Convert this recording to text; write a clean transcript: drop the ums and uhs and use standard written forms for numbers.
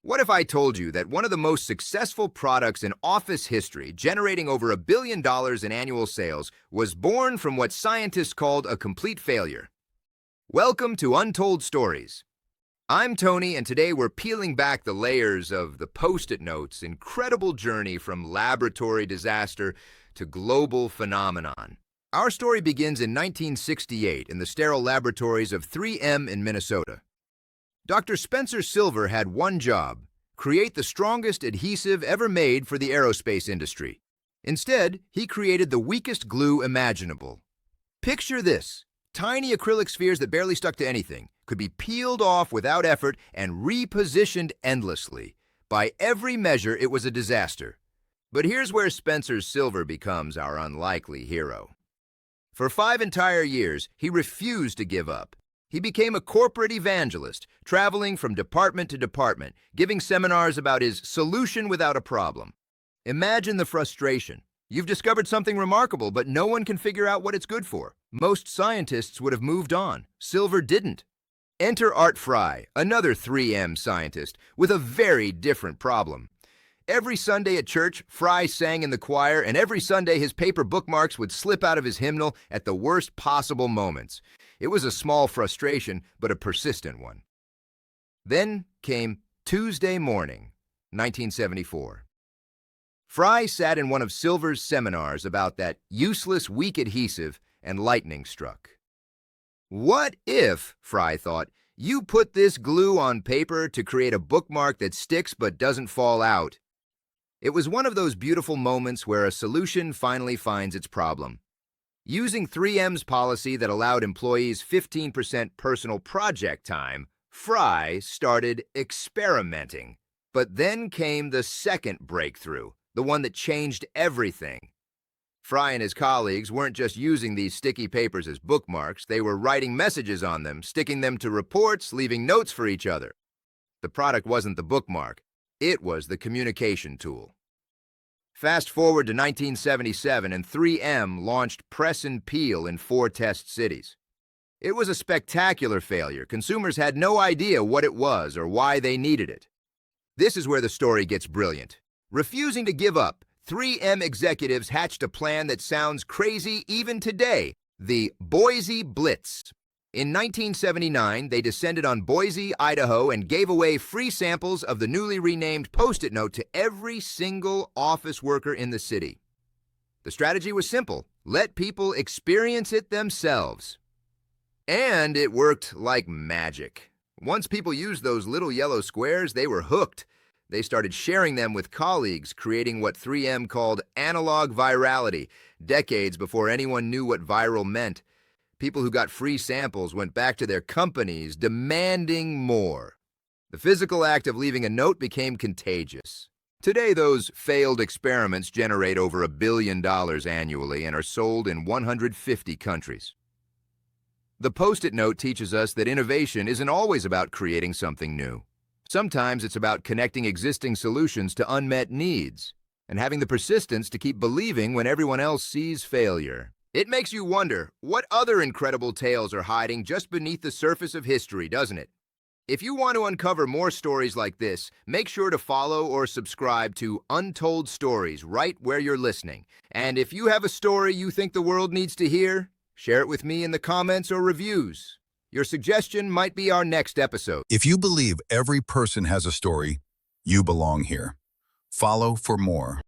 What if I told you that one of the most successful products in office history, generating over $1 billion in annual sales, was born from what scientists called a complete failure? Welcome to Untold Stories. I'm Tony, and today we're peeling back the layers of the Post-it notes' incredible journey from laboratory disaster to global phenomenon. Our story begins in 1968 in the sterile laboratories of 3M in Minnesota. Dr. Spencer Silver had one job: create the strongest adhesive ever made for the aerospace industry. Instead, he created the weakest glue imaginable. Picture this: tiny acrylic spheres that barely stuck to anything could be peeled off without effort and repositioned endlessly. By every measure, it was a disaster. But here's where Spencer Silver becomes our unlikely hero. For 5 entire years, he refused to give up. He became a corporate evangelist, traveling from department to department, giving seminars about his solution without a problem. Imagine the frustration. You've discovered something remarkable, but no one can figure out what it's good for. Most scientists would have moved on. Silver didn't. Enter Art Fry, another 3M scientist, with a very different problem. Every Sunday at church, Fry sang in the choir, and every Sunday his paper bookmarks would slip out of his hymnal at the worst possible moments. It was a small frustration, but a persistent one. Then came Tuesday morning, 1974. Fry sat in one of Silver's seminars about that useless, weak adhesive, and lightning struck. What if, Fry thought, you put this glue on paper to create a bookmark that sticks but doesn't fall out? It was one of those beautiful moments where a solution finally finds its problem. Using 3M's policy that allowed employees 15% personal project time, Fry started experimenting. But then came the second breakthrough, the one that changed everything. Fry and his colleagues weren't just using these sticky papers as bookmarks, they were writing messages on them, sticking them to reports, leaving notes for each other. The product wasn't the bookmark, it was the communication tool. Fast forward to 1977, and 3M launched Press and Peel in 4 test cities. It was a spectacular failure. Consumers had no idea what it was or why they needed it. This is where the story gets brilliant. Refusing to give up, 3M executives hatched a plan that sounds crazy even today: the Boise Blitz. In 1979, they descended on Boise, Idaho, and gave away free samples of the newly renamed Post-it note to every single office worker in the city. The strategy was simple: let people experience it themselves. And it worked like magic. Once people used those little yellow squares, they were hooked. They started sharing them with colleagues, creating what 3M called analog virality, decades before anyone knew what viral meant. People who got free samples went back to their companies demanding more. The physical act of leaving a note became contagious. Today, those failed experiments generate over $1 billion annually and are sold in 150 countries. The Post-it note teaches us that innovation isn't always about creating something new. Sometimes it's about connecting existing solutions to unmet needs and having the persistence to keep believing when everyone else sees failure. It makes you wonder, what other incredible tales are hiding just beneath the surface of history, doesn't it? If you want to uncover more stories like this, make sure to follow or subscribe to Untold Stories right where you're listening. And if you have a story you think the world needs to hear, share it with me in the comments or reviews. Your suggestion might be our next episode. If you believe every person has a story, you belong here. Follow for more.